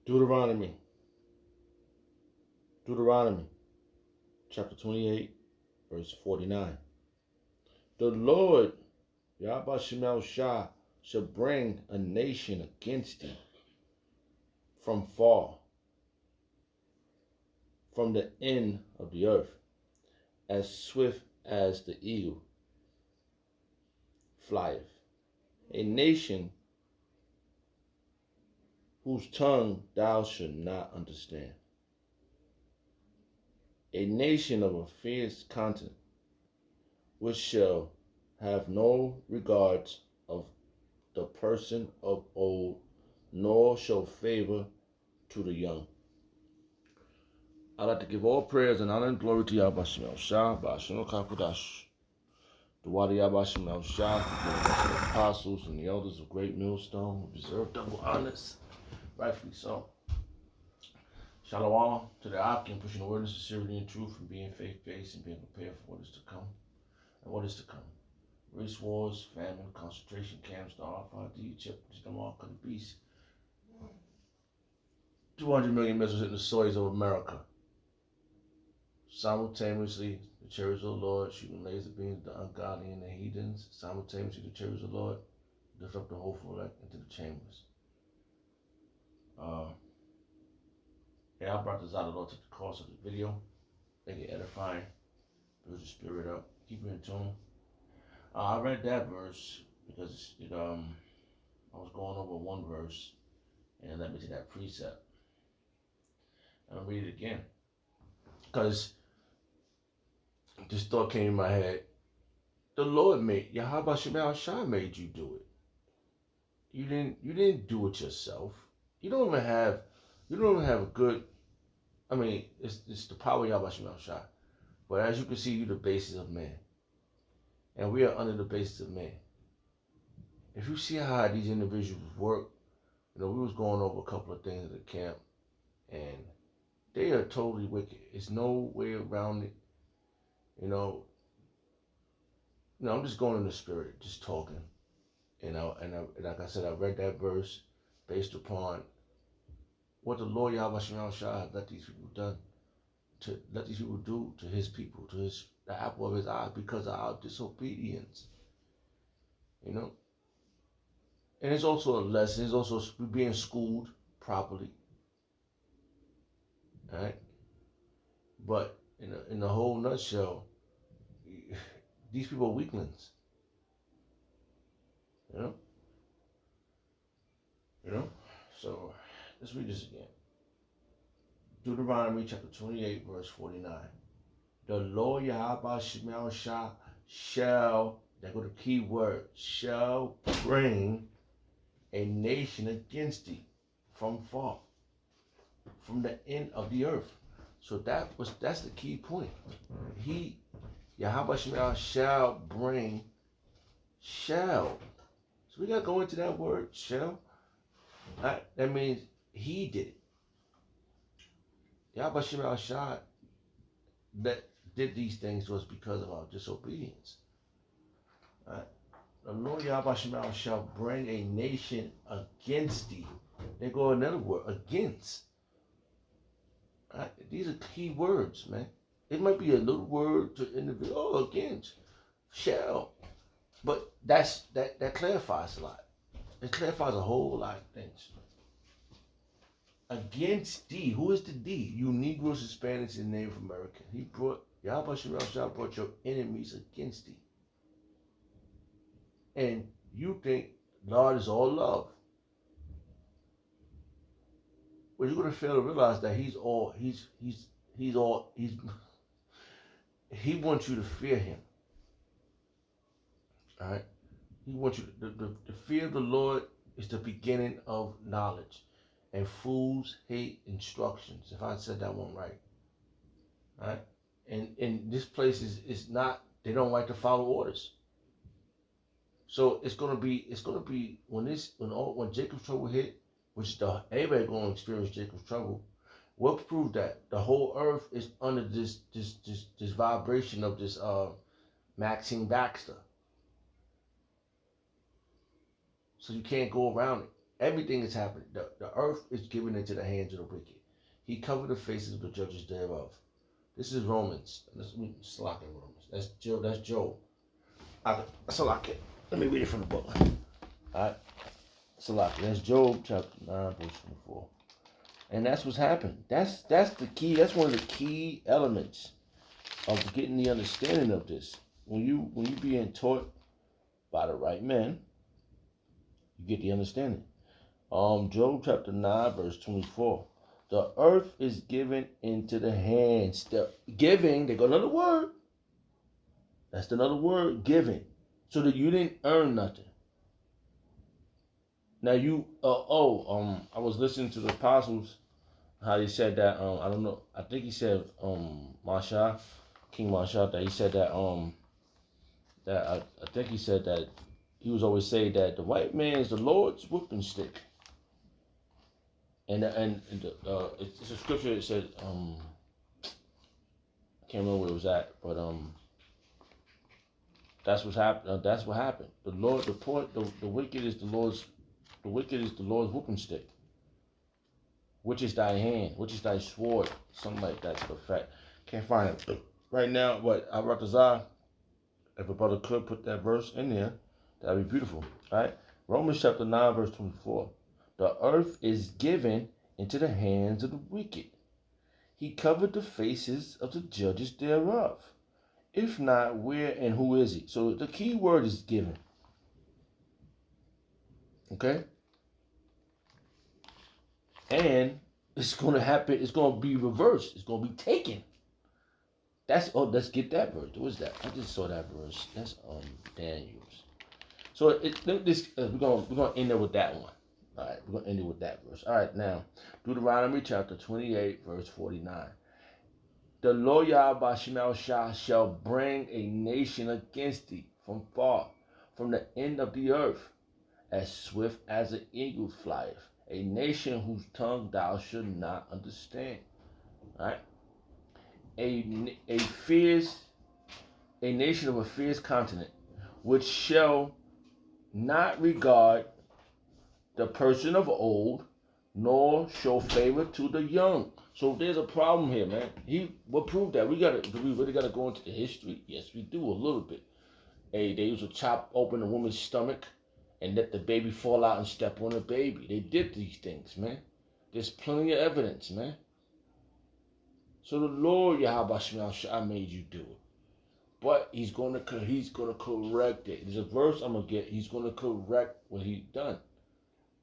Deuteronomy, Deuteronomy, chapter 28, verse 49. The Lord, Yahweh Shemel Shah, shall bring a nation against thee from far, from the end of the earth, as swift as the eagle flieth. A nation whose tongue thou shalt not understand. A nation of a fierce continent, which shall have no regards of the person of old, nor show favor to the young. I'd like to give all prayers and honor and glory to Yahweh Shemel Shah, Ba'ashim Kakodash. The Wadi Yahweh Shemel Shah, the apostles and the elders of Great Millstone, who deserve double honors, rightfully so. Shalom to the Akim, pushing the word of sincerity and truth, and being faith-based and being prepared for what is to come. And what is to come? Race wars, famine, concentration camps, the RFID, chip, the mark of the beast. 200 million missiles hitting the soils of America. Simultaneously, the chariots of the Lord shooting laser beams at the ungodly and the heathens. Simultaneously, the chariots of the Lord lift up the hopeful elect into the chambers. I brought this out a lot to the course of the video. Make it edifying, build your spirit up, keep you in tune. I read that verse because I was going over one verse and it led me to that precept. And I'll read it again because this thought came in my head. The Lord made Yahweh Shemel Shah made you do it. You didn't do it yourself. You don't even have a good. I mean, it's the power of Yahweh Shemel Shah. But as you can see, you're the basis of man. And we are under the basis of man. If you see how these individuals work, we was going over a couple of things at the camp, and they are totally wicked. There's no way around it. I'm just going in the spirit, just talking. And like I said, I read that verse based upon what the Lord Yahweh Shemel Shah had let these people do to his people, to the apple of his eye, because of our disobedience. And it's also a lesson. It's also being schooled properly. All right? But in the whole nutshell, these people are weaklings. So let's read this again. Deuteronomy chapter 28, verse 49. The Lord Yahweh Shemel Shah shall, there go the key word, shall bring a nation against thee from far, from the end of the earth. So that's the key point. Yahweh Shemel shall bring, shall. So we gotta go into that word, shall. That means he did it. Yahweh Shemel Shah that did these things to us because of our disobedience. Right? The Lord Yahweh Shemel shall bring a nation against thee. There go another word, against. Right? These are key words, man. It might be a little word to individual, against, shall. But that clarifies a lot. It clarifies a whole lot of things. Against thee. Who is the thee? You Negroes, Hispanics, and Native American. Yahweh Shemel Shah brought your enemies against thee. And you think God is all love. Well, you're gonna fail to realize that he wants you to fear him. Alright? He wants you the fear of the Lord is the beginning of knowledge. And fools hate instructions, if I said that one right. Right? And this place is not, they don't like to follow orders. So it's gonna be when Jacob's trouble hit, which everybody gonna experience Jacob's trouble. What proved that? The whole earth is under this vibration of this Maxine Baxter. So you can't go around it. Everything is happening. The earth is given into the hands of the wicked. He covered the faces of the judges thereof. This is Romans. Let's read Slock in Romans. That's Job. That's Job. Slock it. Let me read it from the book. All right. Slock. That's Job chapter 9, verse 24. And that's what's happened. That's the key. That's one of the key elements of getting the understanding of this. When you being taught by the right men, you get the understanding. Job chapter 9, verse 24. The earth is given into the hands. The giving, they got another word. That's another word, giving. So that you didn't earn nothing. Now I was listening to the apostles, how he said that, I don't know, I think he said, Masha, King Masha, that he said that, I think he said that he was always saying that the white man is the Lord's whooping stick. And it's a scripture that said, I can't remember where it was at, but that's what happened. That's what happened. The Lord, the wicked is the Lord's whooping stick. Which is thy hand? Which is thy sword? Something like that to the fact. Can't find it right now. But Aratazah, if a brother could put that verse in there, that'd be beautiful. All right, Romans chapter 9, verse 24. The earth is given into the hands of the wicked. He covered the faces of the judges thereof. If not, where and who is he? So the key word is given. Okay? And it's going to happen. It's going to be reversed. It's going to be taken. Let's get that verse. What is that? I just saw that verse. That's Daniel's. So we're gonna end it with that one. All right, we're gonna end it with that verse. All right, now Deuteronomy chapter 28, verse 49. The Lord Yahweh Shemel Shah shall bring a nation against thee from far, from the end of the earth, as swift as an eagle flieth, a nation whose tongue thou should not understand. All right, a nation of a fierce continent, which shall not regard the person of old, nor show favor to the young. So there's a problem here, man. He will prove that. We really gotta go into the history. Yes, we do a little bit. Hey, they used to chop open a woman's stomach and let the baby fall out and step on the baby. They did these things, man. There's plenty of evidence, man. So the Lord Yahweh Shemel Shah made you do it. But he's gonna correct it. There's a verse I'm gonna get. He's gonna correct what he done.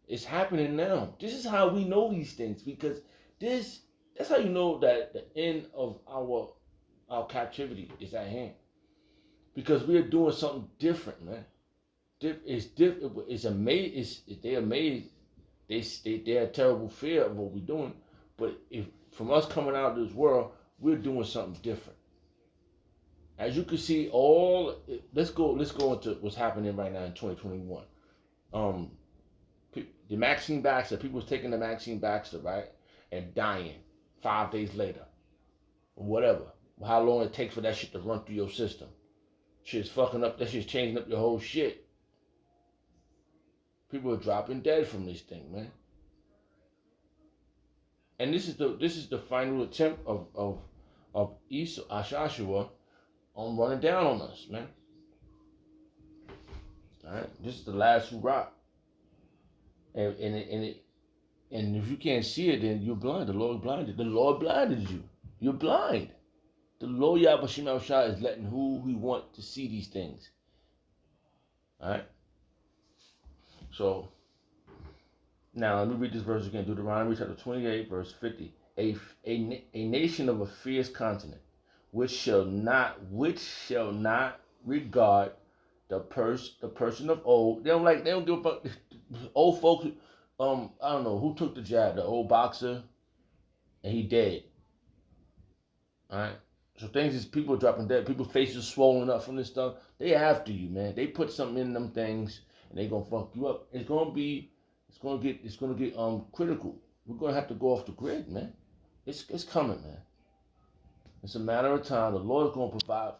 It's happening now. This is how we know these things, because that's how you know that the end of our captivity is at hand. Because we are doing something different, man. It's different. It's amazing. They're amazed. They have terrible fear of what we're doing. But if from us coming out of this world, we're doing something different. As you can see, let's go into what's happening right now in 2021. The Maxine Baxter, people was taking the Maxine Baxter, right, and dying 5 days later, or whatever. How long it takes for that shit to run through your system? Shit's fucking up. That shit's changing up your whole shit. People are dropping dead from this thing, man. And this is the final attempt of Ashashua on running down on us, man. All right, this is the last hurrah. And if you can't see it, then you're blind. The Lord blinded. The Lord blinded you. You're blind. The Lord Yahweh Shemel Shah is letting who we want to see these things. All right. So now let me read this verse again. Deuteronomy chapter 28, verse 50. A nation of a fierce continent, which shall not regard the person of old. They don't give a fuck. Old folks, I don't know who took the jab, the old boxer, and he dead. Alright? So things is people dropping dead, people's faces swollen up from this stuff. They after you, man. They put something in them things and they gonna fuck you up. It's gonna get critical. We're gonna have to go off the grid, man. It's coming, man. It's a matter of time. The Lord's gonna provide